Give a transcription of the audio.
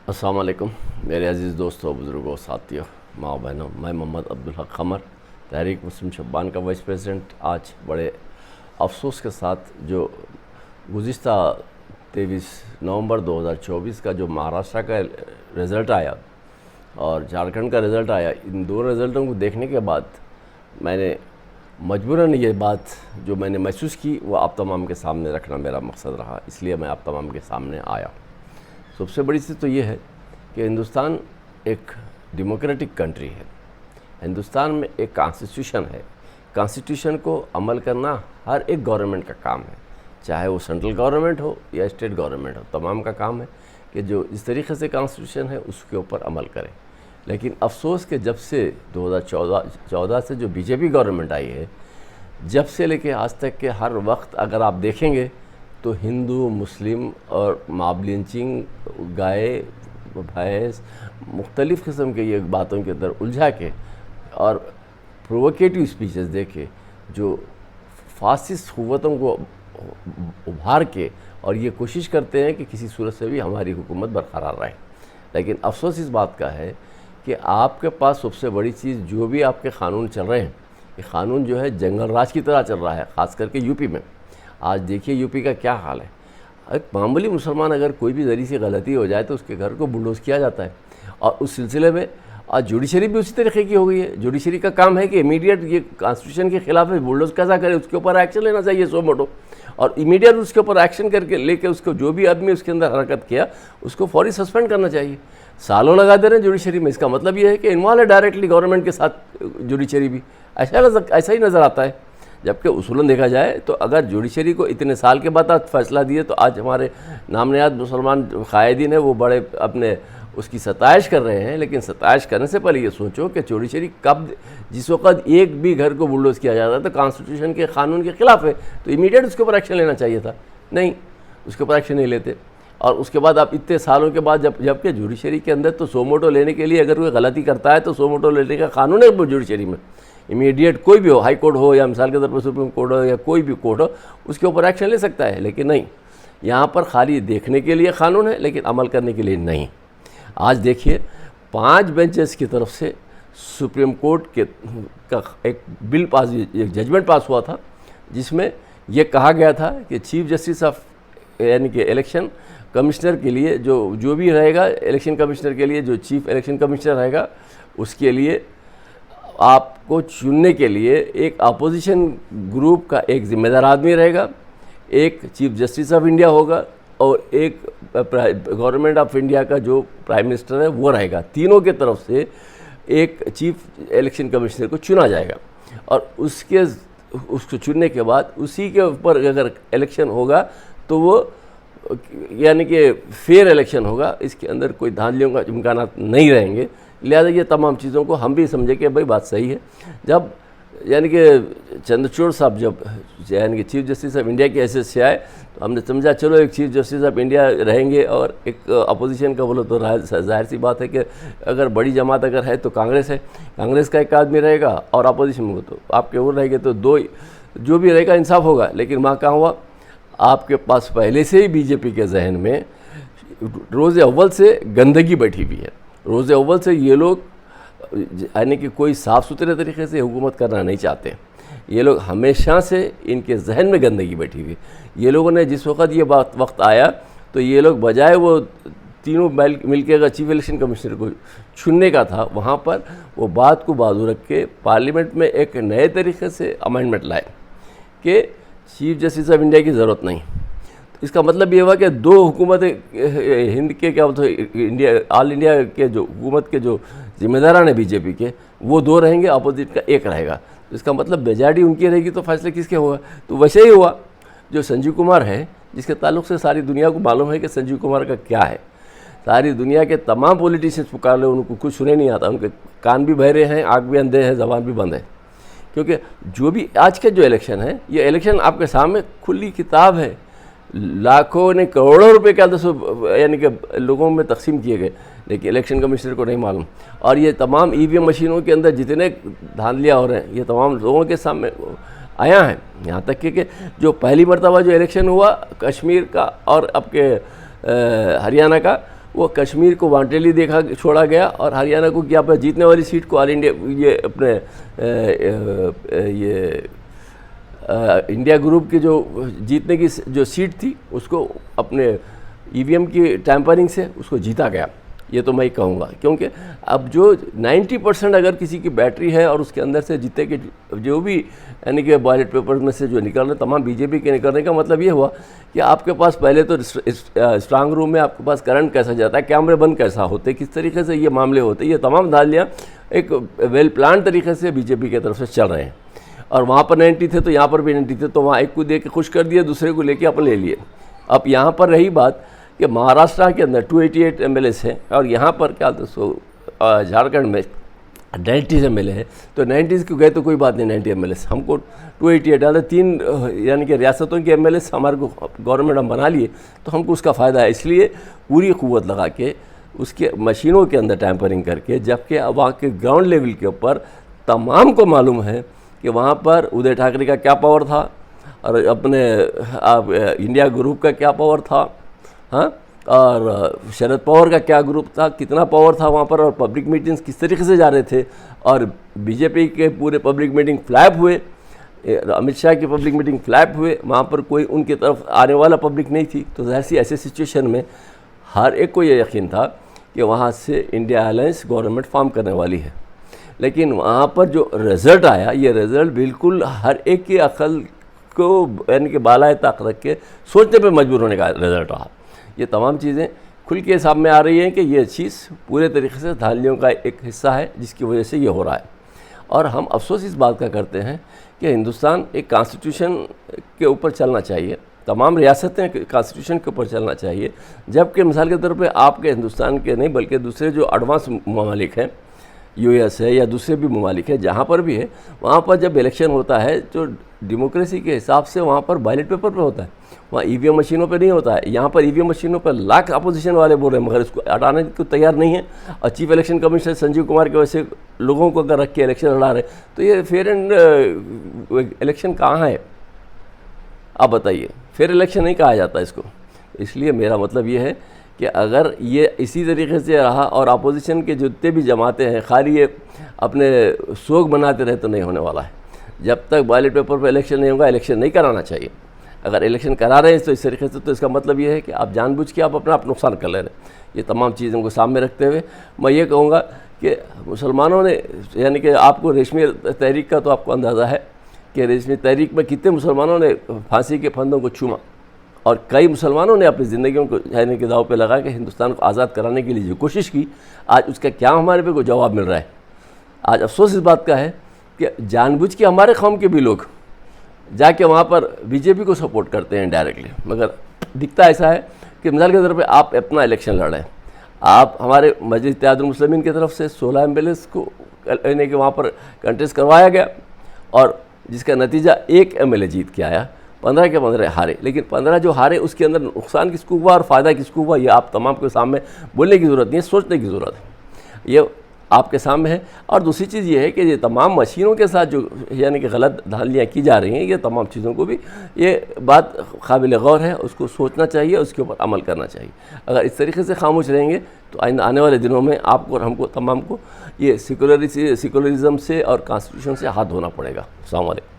अस्सलाम वालेकुम मेरे अज़ीज़ दोस्तों, बुज़ुर्गों, साथियों, माँ बहनों। मैं मोहम्मद अब्दुल हक क़मर, तहरीक मुस्लिम शब्बान का वाइस प्रेसिडेंट। आज बड़े अफसोस के साथ जो गुज़िश्ता 23 नवंबर 2024 का जो महाराष्ट्र का रिज़ल्ट आया और झारखंड का रिज़ल्ट आया, इन दोनों रिज़ल्टों को देखने के बाद मैंने मजबूरन ये बात जो मैंने महसूस की वो आप तमाम के सामने रखना मेरा मकसद रहा, इसलिए मैं आप तमाम के सामने आया। सबसे बड़ी चीज़ तो ये है कि हिंदुस्तान एक डेमोक्रेटिक कंट्री है। हिंदुस्तान में एक कॉन्स्टिट्यूशन है। कॉन्स्टिट्यूशन को अमल करना हर एक गवर्नमेंट का काम है, चाहे वो सेंट्रल गवर्नमेंट हो या स्टेट गवर्नमेंट हो। तमाम का काम है कि जो इस तरीके से कॉन्स्टिट्यूशन है उसके ऊपर अमल करें। लेकिन अफसोस कि जब से 2014 से जो बीजेपी गवर्नमेंट आई है, जब से लेके आज तक के हर वक्त अगर आप देखेंगे तो हिंदू, मुस्लिम और मॉब लिंचिंग, गाय, भैंस, मुख्तलिफ़ किस्म के ये बातों के अंदर उलझा के और प्रोवोकेटिव स्पीचेस दे के जो फासिस्ट क़ुव्वतों को उभार के और ये कोशिश करते हैं कि किसी सूरत से भी हमारी हुकूमत बरकरार रहे। लेकिन अफसोस इस बात का है कि आपके पास सबसे बड़ी चीज़ जो भी आपके क़ानून चल रहे हैं, ये क़ानून जो है जंगल राज की तरह चल रहा है, ख़ास करके यूपी में। आज देखिए यूपी का क्या हाल है। एक मामूली मुसलमान अगर कोई भी ज़री सी गलती हो जाए तो उसके घर को बुलडोज़ किया जाता है। और उस सिलसिले में आज जुडिशरी भी उसी तरीके की हो गई है। जुडिशरी का काम है कि इमीडिएट ये कॉन्स्टिट्यूशन के खिलाफ है, बुलडोज़ कैसा करे, उसके ऊपर एक्शन लेना चाहिए सो मोटो। और इमीडिएट उसके ऊपर एक्शन करके लेके उसको जो भी आदमी उसके अंदर हरकत किया उसको फौरी सस्पेंड करना चाहिए। सालों लगा दे रहे हैं जुडिशरी में। इसका मतलब ये है कि इन्वॉल्व है डायरेक्टली गवर्नमेंट के साथ जुडिशरी भी। ऐसा ही नज़र आता है। जबकि उसूलन देखा जाए तो अगर जुडिशरी को इतने साल के बाद फैसला दिए तो आज हमारे नामनियाद मुसलमान कायदीन है वो बड़े अपने उसकी सताइश कर रहे हैं। लेकिन सताइश करने से पहले ये सोचो कि जुडिशरी कब, जिस वक्त एक भी घर को बुलडोज़ किया जाता है तो कॉन्स्टिट्यूशन के क़ानून के ख़िलाफ़ है, तो इमीडिएट उसके ऊपर एक्शन लेना चाहिए था। नहीं, उसके ऊपर एक्शन नहीं लेते। और उसके बाद आप इतने सालों के बाद जबकि जुडिशरी के अंदर तो सोमोटो लेने के लिए अगर कोई गलती करता है तो सोमोटो लेने का कानून है जुडिशरी में। इमीडिएट कोई भी हो, हाई कोर्ट हो या मिसाल के तौर पर सुप्रीम कोर्ट हो या कोई भी कोर्ट हो, उसके ऊपर एक्शन ले सकता है। लेकिन नहीं, यहाँ पर खाली देखने के लिए कानून है लेकिन अमल करने के लिए नहीं। आज देखिए 5 बेंचेस की तरफ से सुप्रीम कोर्ट के का एक बिल पास, एक जजमेंट पास हुआ था जिसमें यह कहा गया था कि चीफ जस्टिस ऑफ यानी कि इलेक्शन कमिश्नर के लिए जो भी रहेगा, इलेक्शन कमिश्नर के लिए जो चीफ इलेक्शन कमिश्नर रहेगा उसके लिए आपको चुनने के लिए एक अपोजिशन ग्रुप का एक ज़िम्मेदार आदमी रहेगा, एक चीफ जस्टिस ऑफ इंडिया होगा और एक गवर्नमेंट ऑफ इंडिया का जो प्राइम मिनिस्टर है वो रहेगा। तीनों के तरफ से एक चीफ इलेक्शन कमिश्नर को चुना जाएगा और उसको चुनने के बाद उसी के ऊपर अगर इलेक्शन होगा तो वो यानी कि फेयर इलेक्शन होगा। इसके अंदर कोई धांधलियों का इम्कान नहीं रहेंगे। लिहाजा ये तमाम चीज़ों को हम भी समझे कि भाई बात सही है। जब यानी कि चंद्रचूड़ साहब जब यानी कि चीफ जस्टिस ऑफ इंडिया की हैसियत से आए तो हमने समझा चलो एक चीफ जस्टिस ऑफ इंडिया रहेंगे और एक अपोजिशन का बोलो तो जाहिर सी बात है कि अगर बड़ी जमात अगर है तो कांग्रेस है, कांग्रेस का एक आदमी रहेगा और अपोजिशन में तो आपके वो रहेंगे तो दो जो भी रहेगा इंसाफ होगा। लेकिन वहाँ कहाँ हुआ, आपके पास पहले से ही बीजेपी के जहन में रोज़ अव्वल से गंदगी बैठी हुई है। रोज़ अव्वल से ये लोग यानी कि कोई साफ़ सुथरे तरीके से हुकूमत करना नहीं चाहते। ये लोग हमेशा से इनके जहन में गंदगी बैठी हुई। ये लोगों ने जिस वक्त ये वक्त आया तो ये लोग बजाय वो तीनों मिलकर अगर चीफ इलेक्शन कमिश्नर को चुनने का था, वहाँ पर वो बात को बाजू रख के पार्लियामेंट में एक नए तरीके से अमेंडमेंट लाए कि चीफ जस्टिस ऑफ इंडिया की ज़रूरत नहीं। तो इसका मतलब ये हुआ कि दो हुकूमत हिंद के क्या बोलते इंडिया ऑल इंडिया के जो हुकूमत के जो जिम्मेदारान है बीजेपी के वो दो रहेंगे, अपोजिट का एक रहेगा। तो इसका मतलब मेजॉरिटी उनकी रहेगी तो फैसले किसके होगा। तो वैसे ही हुआ जो संजीव कुमार है, जिसके ताल्लुक़ से सारी दुनिया को मालूम है कि संजीव कुमार का क्या है। सारी दुनिया के तमाम पॉलिटिशियंस पुकार ले, उनको कुछ सुने नहीं आता, उनके कान भी बहरे हैं, आँख भी अंधे हैं, ज़बान भी बंद है। क्योंकि जो भी आज के जो इलेक्शन है, ये इलेक्शन आपके सामने खुली किताब है। लाखों ने करोड़ों रुपए के अंदर यानी कि लोगों में तकसीम किए गए, लेकिन इलेक्शन कमिश्नर को नहीं मालूम। और ये तमाम ईवीएम मशीनों के अंदर जितने धांधलियाँ हो रहे हैं ये तमाम लोगों के सामने आया है। यहाँ तक कि जो पहली मरतबा जो इलेक्शन हुआ कश्मीर का और आपके हरियाणा का, वो कश्मीर को वांटेली देखा छोड़ा गया और हरियाणा को क्या पर जीतने वाली सीट को ऑल इंडिया ये अपने इंडिया ग्रुप की जो जीतने की जो सीट थी उसको अपने ईवीएम की टैंपरिंग से उसको जीता गया। ये तो मैं ही कहूँगा, क्योंकि अब जो 90% अगर किसी की बैटरी है और उसके अंदर से जीते के जो भी यानी कि बैलेट पेपर में से जो निकल रहे तमाम बीजेपी के निकलने का मतलब ये हुआ कि आपके पास पहले तो स्ट्रांग रूम में आपके पास करंट कैसा जाता है, कैमरे बंद कैसा होते, किस तरीके से ये मामले होते, ये तमाम धालियाँ एक वेल प्लान तरीके से बीजेपी की तरफ से चल रहे हैं। और वहाँ पर 90 थे तो यहाँ पर भी 90 थे, तो वहाँ एक को दे के खुश कर दिया, दूसरे को लेके अपन ले लिए। अब यहाँ पर रही बात कि महाराष्ट्र के अंदर 288 MLA हैं और यहाँ पर क्या झारखंड में 90 MLA है, तो 90 को गए तो कोई बात नहीं, 90 MLA हमको 288 3 यानी कि रियासतों के MLA हमारे को गवर्नमेंट हम बना लिए, तो हमको उसका फ़ायदा है। इसलिए पूरी क़ुव्वत लगा के उसके मशीनों के अंदर टैंपरिंग करके, जबकि वहाँ के ग्राउंड लेवल के ऊपर तमाम को मालूम है कि वहाँ पर उदय ठाकरे का क्या पावर था और अपने इंडिया ग्रुप का क्या पावर था, हाँ, और शरद पवार का क्या ग्रुप था, कितना पावर था वहाँ पर, और पब्लिक मीटिंग्स किस तरीके से जा रहे थे। और बीजेपी के पूरे पब्लिक मीटिंग फ्लैप हुए, अमित शाह की पब्लिक मीटिंग फ्लैप हुए, वहाँ पर कोई उनकी तरफ आने वाला पब्लिक नहीं थी। तो ऐसे सिचुएशन में हर एक को ये यकीन था कि वहाँ से इंडिया अलायंस गवर्नमेंट फॉर्म करने वाली है। लेकिन वहाँ पर जो रिज़ल्ट आया, ये रिज़ल्ट बिल्कुल हर एक की अकल को यानी कि बालाए ताक रख के सोचने पे मजबूर होने का रिज़ल्ट रहा। ये तमाम चीज़ें खुल के सामने आ रही हैं कि ये चीज़ पूरे तरीके से धालियों का एक हिस्सा है जिसकी वजह से ये हो रहा है। और हम अफसोस इस बात का करते हैं कि हिंदुस्तान एक कॉन्स्टिट्यूशन के ऊपर चलना चाहिए, तमाम रियासतें कॉन्स्टिट्यूशन के ऊपर चलना चाहिए, जबकि मिसाल के तौर पे आपके हिंदुस्तान के नहीं बल्कि दूसरे जो एडवांस ममालिक हैं, US है या दूसरे भी ममालिक है, जहाँ पर भी है, वहाँ पर जब इलेक्शन होता है तो डेमोक्रेसी के हिसाब से वहाँ पर बैलेट पेपर पे होता है, वहाँ EVM मशीनों पे नहीं होता है। यहाँ पर EVM मशीनों पर लाख अपोजिशन वाले बोल रहे हैं मगर इसको हटाने को तैयार नहीं है। और chief election commissioner Sanjeev Kumar के वैसे लोगों को अगर रख के इलेक्शन लड़ा रहे तो ये फेयर एंड इलेक्शन कहाँ है? आप बताइए, फेयर इलेक्शन नहीं कहा जाता इसको। इसलिए मेरा मतलब ये है कि अगर ये इसी तरीके से रहा और अपोजिशन के जितने भी जमाते हैं खाली ये अपने शोक बनाते रहे तो नहीं होने वाला है। जब तक बैलेट पेपर पर इलेक्शन नहीं होगा, इलेक्शन नहीं कराना चाहिए। अगर इलेक्शन करा रहे हैं तो इस तरीके से, तो इसका मतलब ये है कि आप जानबूझ के आप अपना नुकसान कर ले रहे हैं। ये तमाम चीज़ों को सामने रखते हुए मैं ये कहूँगा कि मुसलमानों ने यानी कि आपको रेशमी तहरीक का तो आपको अंदाज़ा है कि रेशमी तहरीक में कितने मुसलमानों ने फांसी के फंदों को छूमा और कई मुसलमानों ने अपनी ज़िंदगियों को यानी कि दाव पे लगा के हिंदुस्तान को आज़ाद कराने के लिए जो कोशिश की, आज उसका क्या हमारे पे कोई जवाब मिल रहा है। आज अफसोस इस बात का है कि जानबूझ के हमारे कौम के भी लोग जाके वहाँ पर बीजेपी को सपोर्ट करते हैं डायरेक्टली, मगर दिखता ऐसा है कि मिसाल के तौर पे आप अपना इलेक्शन लड़ रहे हैं, आप हमारे मजलिस इत्तेहादुल मुस्लिमीन की तरफ से 16 MLA को यानी कि वहाँ पर कंटेस्ट करवाया गया और जिसका नतीजा 1 MLA जीत के आया, 15 के 15 हारे। लेकिन 15 जो हारे उसके अंदर नुकसान किसको हुआ और फ़ायदा किसको हुआ, ये आप तमाम के सामने बोलने की ज़रूरत नहीं है, सोचने की ज़रूरत है। ये आपके सामने है। और दूसरी चीज़ ये है कि ये तमाम मशीनों के साथ जो यानी कि गलत धालियाँ की जा रही हैं, ये तमाम चीज़ों को भी ये बात काबिल गौर है, उसको सोचना चाहिए, उसके ऊपर अमल करना चाहिए। अगर इस तरीके से खामोश रहेंगे तो आने वाले दिनों में आपको और हमको तमाम को ये सेकुलरिज्म से और कॉन्स्टिट्यूशन से हाथ धोना पड़ेगा। अस्सलाम वालेकुम।